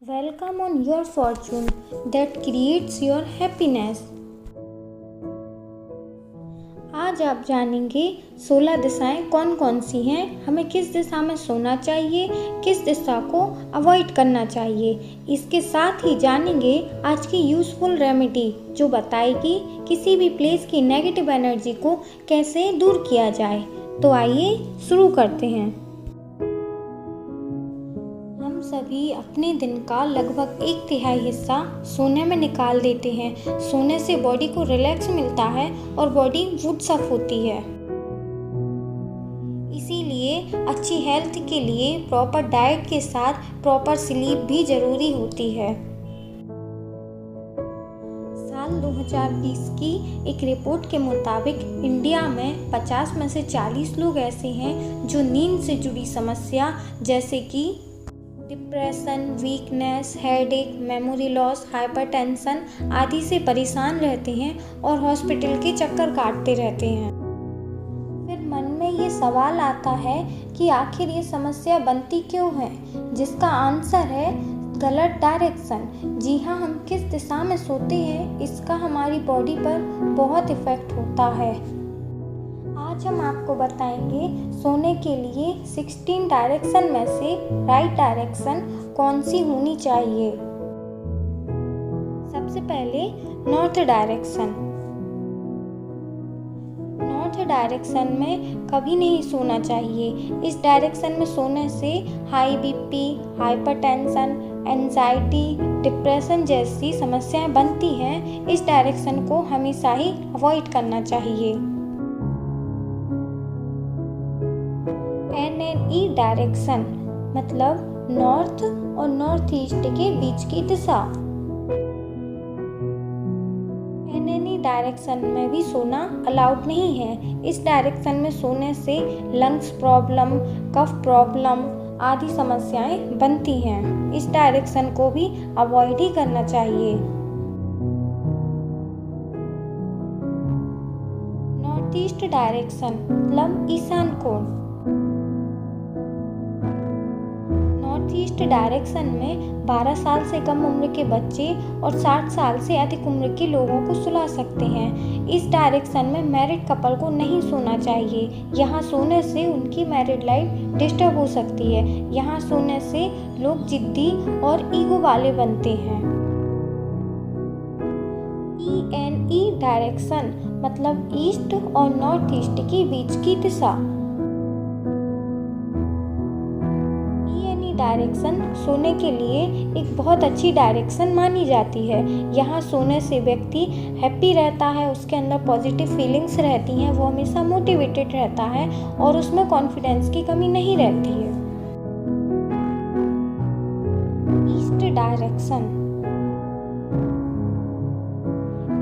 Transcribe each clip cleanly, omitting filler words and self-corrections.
Welcome on your fortune that creates your happiness। आज आप जानेंगे 16 दिशाएं कौन कौन सी हैं, हमें किस दिशा में सोना चाहिए, किस दिशा को अवॉइड करना चाहिए। इसके साथ ही जानेंगे आज की यूज़फुल रेमेडी जो बताएगी किसी भी प्लेस की नेगेटिव एनर्जी को कैसे दूर किया जाए। तो आइए शुरू करते हैं। हम सभी अपने दिन का लगभग 1/3 हिस्सा सोने में निकाल देते हैं। सोने से बॉडी को रिलैक्स मिलता है और बॉडी वुड्स अप होती है। इसीलिए अच्छी हेल्थ के लिए प्रॉपर डाइट के साथ प्रॉपर स्लीप भी ज़रूरी होती है। साल 2020 की एक रिपोर्ट के मुताबिक इंडिया में 50 में से 40 लोग ऐसे हैं जो नींद से जुड़ी समस्या जैसे कि depression, weakness, headache, memory loss, hypertension आदि से परेशान रहते हैं और हॉस्पिटल के चक्कर काटते रहते हैं। फिर मन में ये सवाल आता है कि आखिर ये समस्या बनती क्यों है, जिसका आंसर है गलत डायरेक्शन। जी हाँ, हम किस दिशा में सोते हैं इसका हमारी बॉडी पर बहुत इफ़ेक्ट होता है। आज हम आपको बताएंगे सोने के लिए 16 डायरेक्शन में से राइट डायरेक्शन कौन सी होनी चाहिए। सबसे पहले नॉर्थ डायरेक्शन। नॉर्थ डायरेक्शन में कभी नहीं सोना चाहिए। इस डायरेक्शन में सोने से high BP, hypertension, anxiety, depression जैसी समस्याएं बनती हैं। इस डायरेक्शन को हमेशा ही अवॉइड करना चाहिए। NNE डायरेक्शन मतलब नॉर्थ और नॉर्थ ईस्ट के बीच की दिशा। NNE डायरेक्शन में भी सोना अलाउड नहीं है। इस डायरेक्शन में सोने से लंग्स प्रॉब्लम, कफ प्रॉब्लम आदि समस्याएं बनती हैं। इस डायरेक्शन को भी अवॉइड ही करना चाहिए। नॉर्थ ईस्ट डायरेक्शन मतलब ईशान कोण। नॉर्थ ईस्ट डायरेक्शन में 12 साल से कम उम्र के बच्चे और 60 साल से अधिक उम्र के लोगों को सुला सकते हैं। इस डायरेक्शन में मैरिड कपल को नहीं सोना चाहिए। यहाँ सोने से उनकी मैरिड लाइफ डिस्टर्ब हो सकती है। यहाँ सोने से लोग जिद्दी और ईगो वाले बनते हैं। ENE डायरेक्शन मतलब ईस्ट और नॉर्थ ईस्ट के बीच की दिशा। डायरेक्शन सोने के लिए एक बहुत अच्छी डायरेक्शन मानी जाती है। यहाँ सोने से व्यक्ति हैप्पी रहता है, उसके अंदर पॉजिटिव फीलिंग्स रहती हैं, वो हमेशा मोटिवेटेड रहता है और उसमें कॉन्फिडेंस की कमी नहीं रहती है। East direction.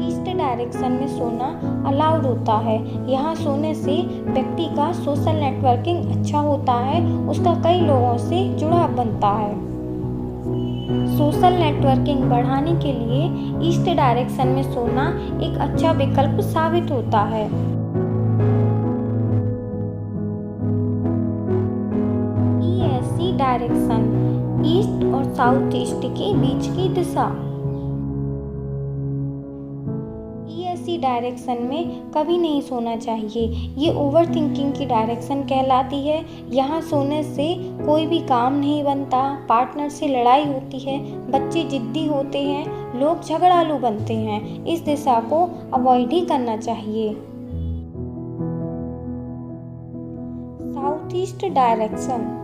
ईस्ट डायरेक्शन में सोना अलाउड होता है। यहाँ सोने से व्यक्ति का सोशल नेटवर्किंग अच्छा होता है, उसका कई लोगों से जुड़ाव बनता है। सोशल नेटवर्किंग बढ़ाने के लिए ईस्ट डायरेक्शन में सोना एक अच्छा विकल्प साबित होता है। ESE डायरेक्शन ईस्ट और साउथ ईस्ट के बीच की दिशा। ESE डायरेक्शन में कभी नहीं सोना चाहिए। ये ओवर थिंकिंग की डायरेक्शन कहलाती है। यहाँ सोने से कोई भी काम नहीं बनता, पार्टनर से लड़ाई होती है, बच्चे जिद्दी होते हैं, लोग झगड़ालू बनते हैं। इस दिशा को अवॉइड ही करना चाहिए। South east direction.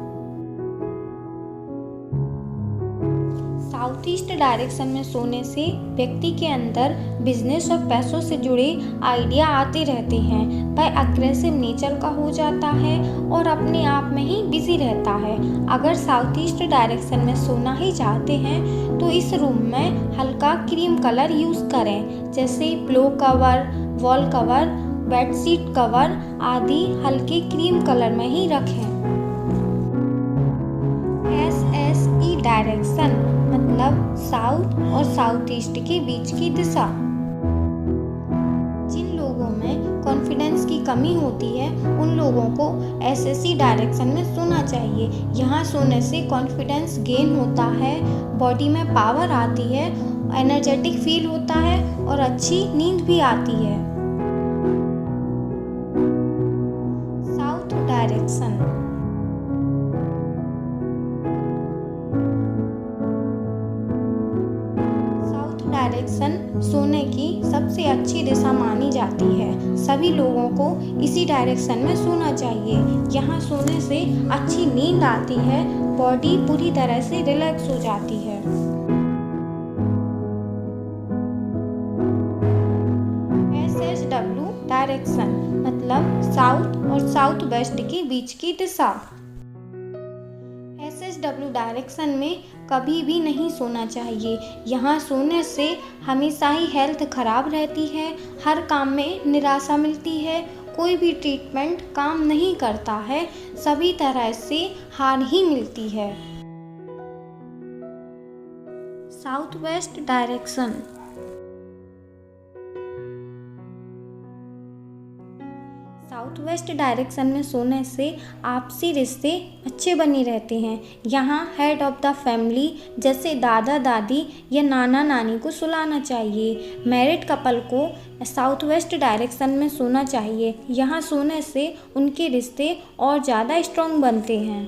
South east direction में सोने से व्यक्ति के अंदर बिजनेस और पैसों से जुड़े आइडिया आते रहते हैं। वह अग्रेसिव नेचर का हो जाता है और अपने आप में ही बिजी रहता है। अगर साउथ ईस्ट डायरेक्शन में सोना ही चाहते हैं तो इस रूम में हल्का क्रीम कलर यूज़ करें, जैसे pillow cover, wall cover, bedsheet cover आदि हल्के क्रीम कलर में ही रखें। SSE डायरेक्शन मतलब साउथ और साउथ ईस्ट के बीच की दिशा। जिन लोगों में कॉन्फिडेंस की कमी होती है उन लोगों को SSE डायरेक्शन में सोना चाहिए। यहाँ सोने से कॉन्फिडेंस गेन होता है, बॉडी में पावर आती है, एनर्जेटिक फील होता है और अच्छी नींद भी आती है। South direction. साउथ डायरेक्शन सोने की सबसे अच्छी दिशा मानी जाती है। सभी लोगों को इसी डायरेक्शन में सोना चाहिए। यहाँ सोने से अच्छी नींद आती है, बॉडी पूरी तरह से रिलैक्स हो जाती है। SSW डायरेक्शन मतलब साउथ और साउथ वेस्ट के बीच की दिशा। SSW डायरेक्शन में कभी भी नहीं सोना चाहिए। यहाँ सोने से हमेशा ही हेल्थ खराब रहती है, हर काम में निराशा मिलती है, कोई भी ट्रीटमेंट काम नहीं करता है, सभी तरह से हार ही मिलती है। South west direction. South west direction में सोने से आपसी रिश्ते अच्छे बने रहते हैं। यहाँ हेड ऑफ द फैमिली जैसे दादा दादी या नाना नानी को सुलाना चाहिए। मैरिड कपल को साउथ वेस्ट डायरेक्शन में सोना चाहिए। यहाँ सोने से उनके रिश्ते और ज़्यादा स्ट्रॉन्ग बनते हैं।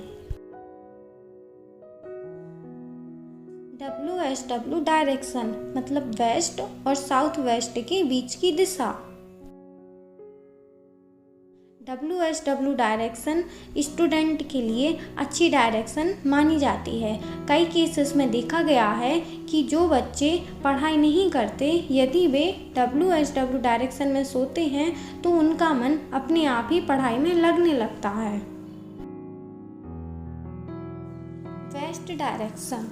WSW डायरेक्शन मतलब वेस्ट और साउथ वेस्ट के बीच की दिशा। WSW डायरेक्शन स्टूडेंट के लिए अच्छी डायरेक्शन मानी जाती है। कई केसेस में देखा गया है कि जो बच्चे पढ़ाई नहीं करते, यदि वे WSW डायरेक्शन में सोते हैं तो उनका मन अपने आप ही पढ़ाई में लगने लगता है। West direction.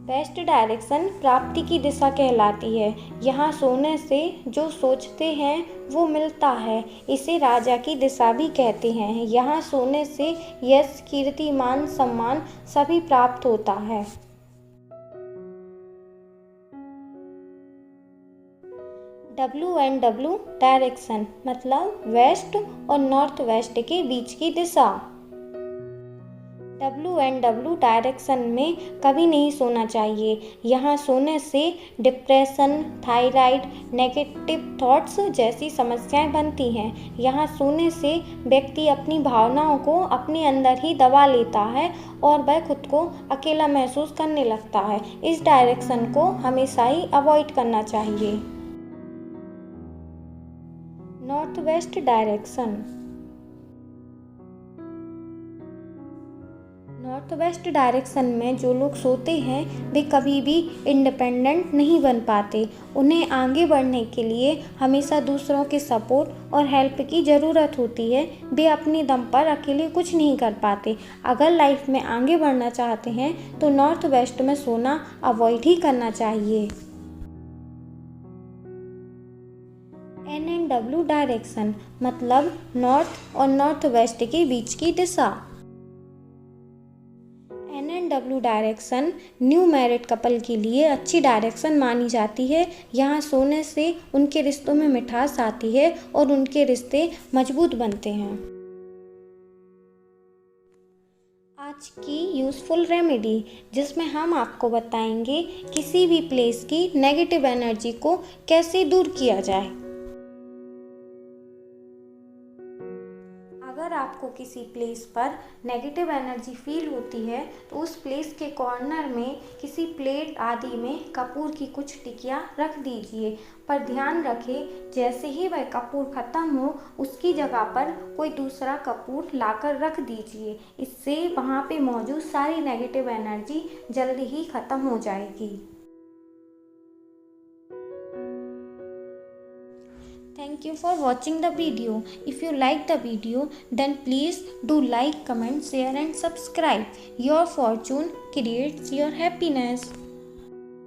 वेस्ट डायरेक्शन प्राप्ति की दिशा कहलाती है। यहाँ सोने से जो सोचते हैं वो मिलता है। इसे राजा की दिशा भी कहते हैं। यहाँ सोने से यश, कीर्ति, मान, सम्मान सभी प्राप्त होता है। WNW डायरेक्शन मतलब वेस्ट और नॉर्थ वेस्ट के बीच की दिशा। WNW डायरेक्शन में कभी नहीं सोना चाहिए। यहाँ सोने से डिप्रेशन, थायराइड, नेगेटिव थॉट्स जैसी समस्याएं बनती हैं। यहाँ सोने से व्यक्ति अपनी भावनाओं को अपने अंदर ही दबा लेता है और वह खुद को अकेला महसूस करने लगता है। इस डायरेक्शन को हमेशा ही अवॉइड करना चाहिए। North west direction. North west direction में जो लोग सोते हैं वे कभी भी इंडिपेंडेंट नहीं बन पाते। उन्हें आगे बढ़ने के लिए हमेशा दूसरों के सपोर्ट और हेल्प की ज़रूरत होती है। वे अपने दम पर अकेले कुछ नहीं कर पाते। अगर लाइफ में आगे बढ़ना चाहते हैं तो नॉर्थ वेस्ट में सोना अवॉइड ही करना चाहिए। NNW डायरेक्शन मतलब नॉर्थ और नॉर्थ वेस्ट के बीच की दिशा। NNW direction new married couple के लिए अच्छी डायरेक्शन मानी जाती है। यहाँ सोने से उनके रिश्तों में मिठास आती है और उनके रिश्ते मजबूत बनते हैं। आज की यूज़फुल रेमेडी जिसमें हम आपको बताएंगे किसी भी प्लेस की नेगेटिव एनर्जी को कैसे दूर किया जाए। अगर आपको किसी प्लेस पर नेगेटिव एनर्जी फील होती है तो उस प्लेस के कॉर्नर में किसी प्लेट आदि में कपूर की कुछ टिकिया रख दीजिए। पर ध्यान रखें जैसे ही वह कपूर ख़त्म हो उसकी जगह पर कोई दूसरा कपूर लाकर रख दीजिए। इससे वहाँ पे मौजूद सारी नेगेटिव एनर्जी जल्दी ही ख़त्म हो जाएगी। Thank you for watching the video. If you like the video, then please do like, comment, share and subscribe. Your fortune creates your happiness.